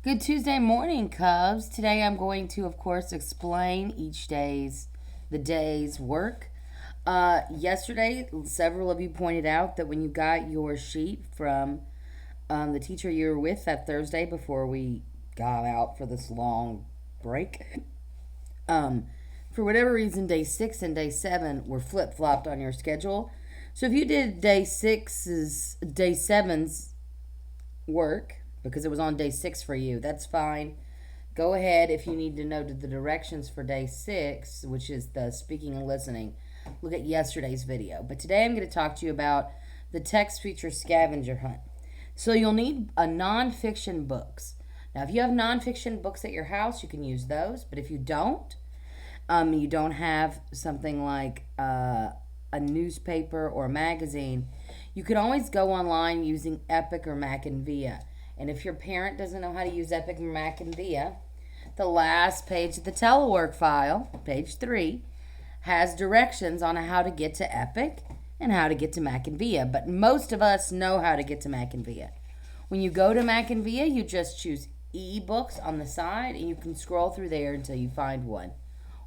Good Tuesday morning, Cubs. Today I'm going to, of course, explain the day's work. Yesterday, several of you pointed out that when you got your sheet from the teacher you were with that Thursday before we got out for this long break, for whatever reason, day 6 and day 7 were flip flopped on your schedule. So if you did day 7's work, because it was on day 6 for you, that's fine. Go ahead if you need to know the directions for day 6, which is the speaking and listening. Look at yesterday's video. But today I'm going to talk to you about the text feature scavenger hunt. So you'll need a nonfiction books. Now, if you have nonfiction books at your house, you can use those. But if you don't have something like a newspaper or a magazine, you can always go online using Epic or Mac and Via. And if your parent doesn't know how to use Epic or Mac and Via, the last page of the telework file, page 3, has directions on how to get to Epic and how to get to Mac and Via. But most of us know how to get to Mac and Via. When you go to Mac and Via, you just choose ebooks on the side, and you can scroll through there until you find one.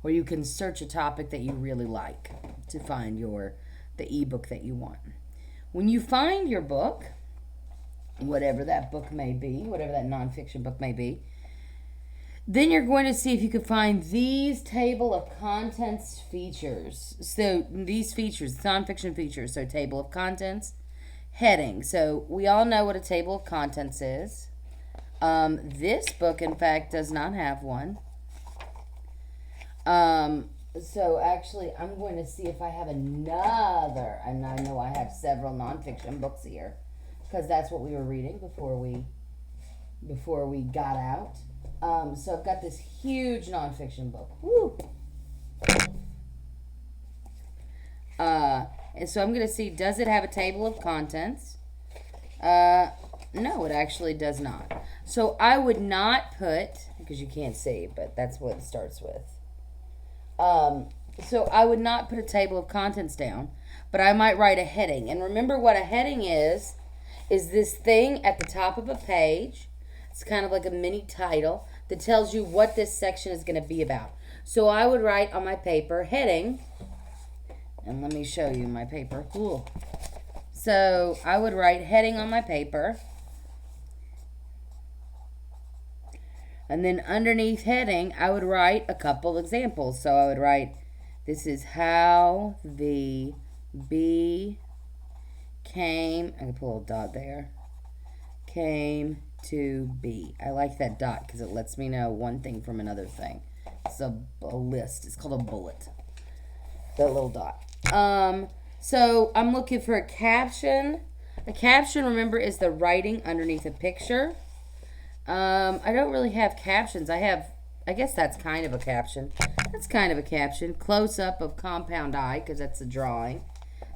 Or you can search a topic that you really like to find the ebook that you want. When you find your book, whatever that book may be, whatever that nonfiction book may be, then you're going to see if you can find these table of contents features. So these features, nonfiction features, so table of contents, heading. So we all know what a table of contents is. This book, in fact, does not have one. So actually, I'm going to see if I have another, and I know I have several nonfiction books here, because that's what we were reading before we got out. So I've got this huge nonfiction book. Woo! And so I'm going to see, does it have a table of contents? No, it actually does not. So I would not put, because you can't see, but that's what it starts with. So I would not put a table of contents down, but I might write a heading. And remember what a heading is this thing at the top of a page. It's kind of like a mini title that tells you what this section is going to be about. So I would write on my paper, heading, and let me show you my paper. Cool. So I would write heading on my paper. And then underneath heading, I would write a couple examples. So I would write, this is how the bee came, I can put a little dot there, came to be. I like that dot because it lets me know one thing from another thing. It's a list. It's called a bullet. That little dot. So I'm looking for a caption. A caption, remember, is the writing underneath a picture. I don't really have captions. I guess that's kind of a caption. That's kind of a caption. Close-up of compound eye, because that's a drawing.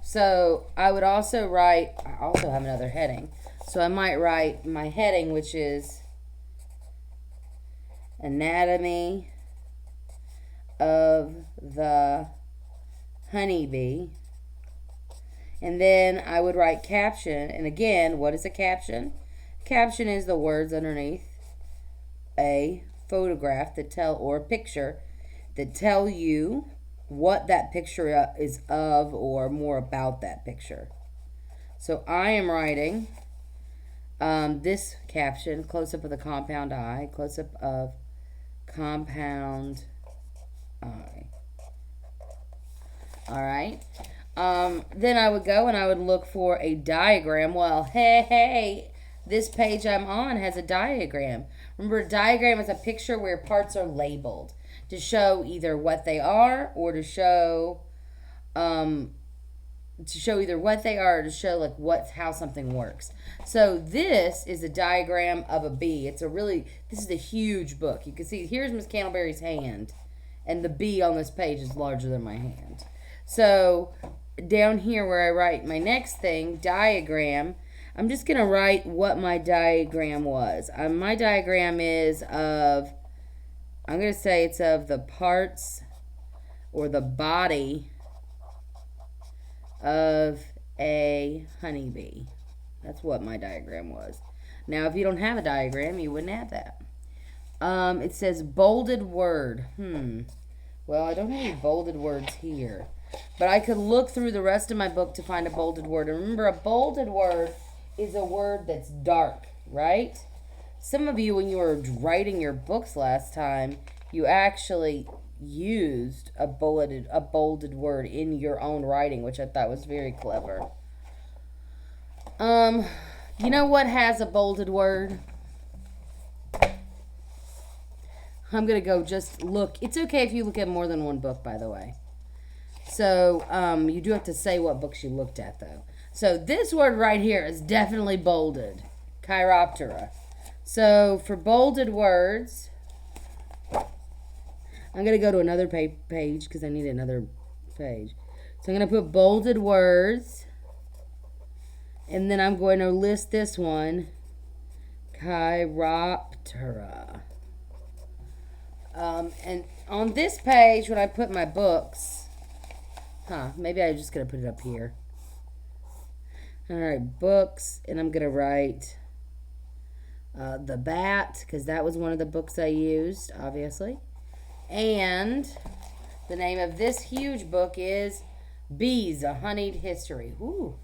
So I would also write, I also have another heading. So I might write my heading, which is anatomy of the honeybee. And then I would write caption. And again, what is a caption? Caption is the words underneath a photograph or a picture that tell you what that picture is of or more about that picture. So I am writing this caption, close-up of the compound eye, close-up of compound eye. All right. Then I would go and I would look for a diagram. Well, hey, this page I'm on has a diagram. Remember, a diagram is a picture where parts are labeled to show either what they are or to show either what they are or to show like how something works. So this is a diagram of a bee. This is a huge book. You can see here's Miss Candleberry's hand, and the bee on this page is larger than my hand. So down here where I write my next thing, diagram, I'm just going to write what my diagram was. My diagram is I'm going to say it's of the parts or the body of a honeybee. That's what my diagram was. Now, if you don't have a diagram, you wouldn't have that. It says bolded word. Well, I don't have any bolded words here. But I could look through the rest of my book to find a bolded word. And remember, a bolded word is a word that's dark, right? Some of you, when you were writing your books last time, you actually used a bolded word in your own writing, which I thought was very clever. You know what has a bolded word? I'm going to go just look. It's okay if you look at more than one book, by the way. So, you do have to say what books you looked at, though. So, this word right here is definitely bolded. Chiroptera. So, for bolded words, I'm going to go to another page because I need another page. So, I'm going to put bolded words. And then I'm going to list this one. Chiroptera. And on this page, when I put my books, maybe I'm just going to put it up here. All right, books, and I'm going to write The Bat, because that was one of the books I used, obviously. And the name of this huge book is Bees, A Honeyed History. Ooh.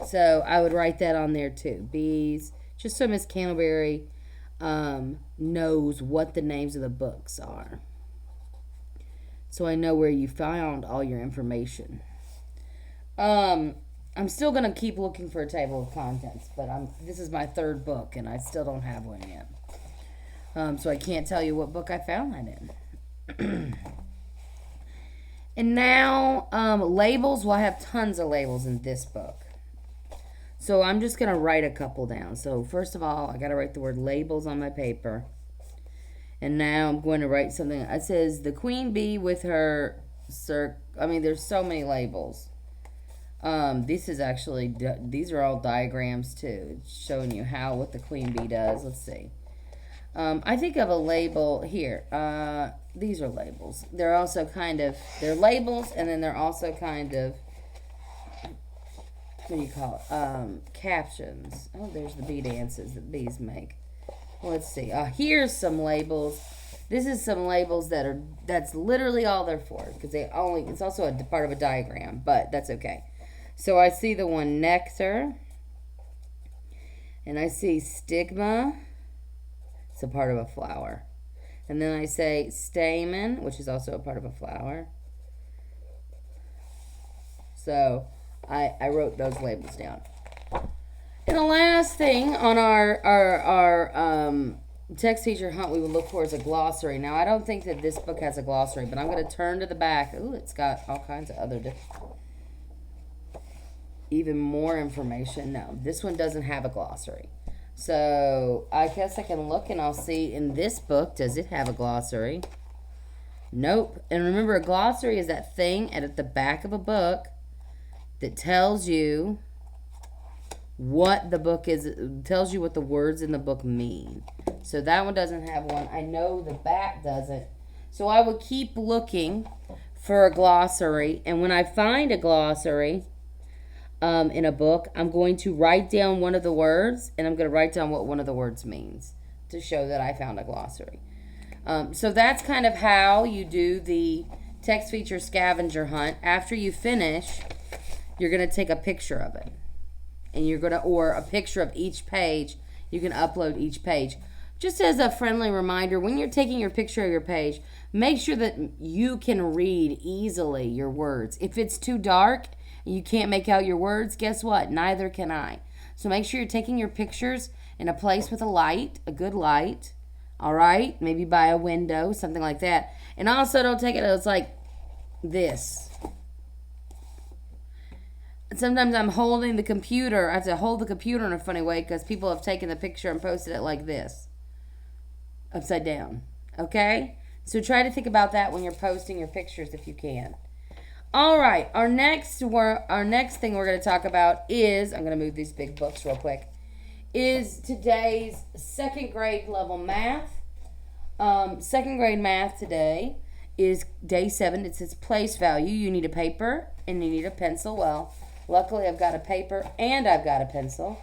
So I would write that on there too. Bees, just so Miss Candleberry knows what the names of the books are. So I know where you found all your information. I'm still going to keep looking for a table of contents, but this is my third book, and I still don't have one yet. So I can't tell you what book I found that in. And now, labels. Well, I have tons of labels in this book. So I'm just going to write a couple down. So first of all, I got to write the word labels on my paper. And now I'm going to write something. It says the queen bee with her there's so many labels. These are all diagrams too. It's showing you what the queen bee does. Let's see. I think of a label here. These are labels. They're also they're labels, and then they're also kind of, what do you call it? Captions. Oh, there's the bee dances that bees make. Let's see. Here's some labels. This is some labels that's literally all they're for, because it's also a part of a diagram, but that's okay. So I see the one nectar, and I see stigma. It's a part of a flower. And then I say stamen, which is also a part of a flower. So I wrote those labels down. And the last thing on our text feature hunt we would look for is a glossary. Now, I don't think that this book has a glossary, but I'm going to turn to the back. Ooh, it's got all kinds of other even more information. No, this one doesn't have a glossary. So I guess I can look and I'll see in this book, does it have a glossary? Nope. And remember, a glossary is that thing at the back of a book that tells you what the book is, tells you what the words in the book mean. So that one doesn't have one. I know the back doesn't. So I would keep looking for a glossary. And when I find a glossary in a book, I'm going to write down one of the words, and I'm going to write down what one of the words means to show that I found a glossary. So that's kind of how you do the text feature scavenger hunt. After you finish, you're going to take a picture of it. And or a picture of each page. You can upload each page. Just as a friendly reminder, when you're taking your picture of your page, make sure that you can read easily your words. If it's too dark and you can't make out your words, guess what? Neither can I. So make sure you're taking your pictures in a place with a light, a good light. All right? Maybe by a window, something like that. And also don't take it's like this. Sometimes I'm holding the computer. I have to hold the computer in a funny way because people have taken the picture and posted it like this. Upside down. Okay? So try to think about that when you're posting your pictures if you can. All right. Our next thing we're going to talk about is, I'm going to move these big books real quick, is today's second grade level math. Second grade math today is day 7. It says place value. You need a paper and you need a pencil. Well, luckily I've got a paper and I've got a pencil.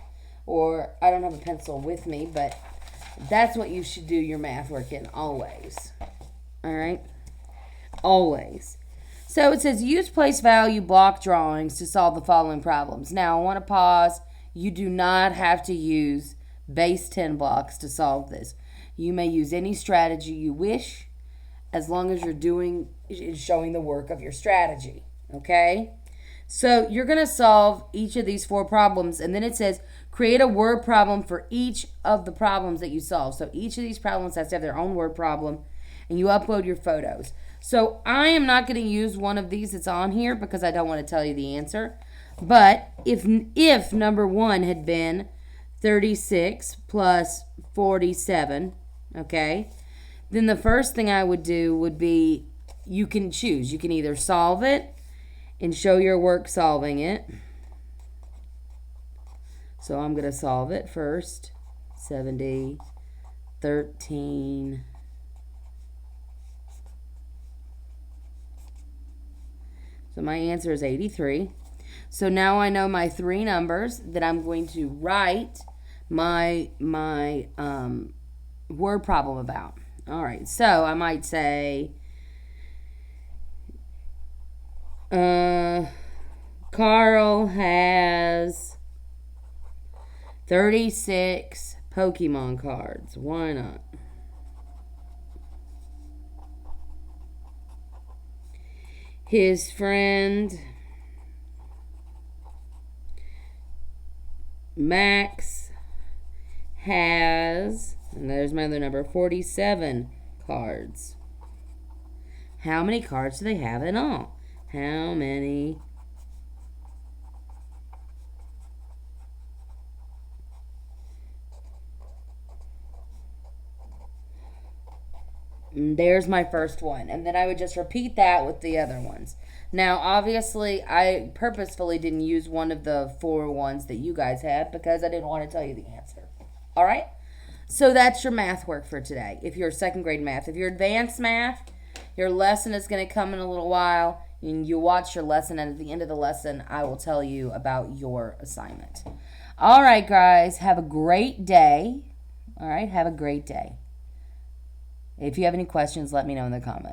Or I don't have a pencil with me, but That's what you should do your math work in always. All right? Always. So it says use place value block drawings to solve the following problems. Now I want to pause. You do not have to use base 10 blocks to solve this. You may use any strategy you wish as long as you're showing the work of your strategy. Okay? So you're going to solve each of these 4 problems, and then it says create a word problem for each of the problems that you solve. So each of these problems has to have their own word problem, and you upload your photos. So I am not going to use one of these that's on here because I don't want to tell you the answer. But if number 1 had been 36 plus 47, okay, then the first thing I would do would be you can choose. You can either solve it and show your work solving it. So I'm going to solve it first. 70, 13. So my answer is 83. So now I know my 3 numbers that I'm going to write my word problem about. All right, so I might say Carl has 36 Pokemon cards. Why not? His friend Max has, and there's my other number, 47 cards. How many cards do they have in all? How many? And there's my first one. And then I would just repeat that with the other ones. Now, obviously, I purposefully didn't use one of the 4 ones that you guys had because I didn't want to tell you the answer. All right? So that's your math work for today, if you're 2nd grade math. If you're advanced math, your lesson is going to come in a little while. And you watch your lesson, and at the end of the lesson, I will tell you about your assignment. All right, guys. Have a great day. All right? Have a great day. If you have any questions, let me know in the comments.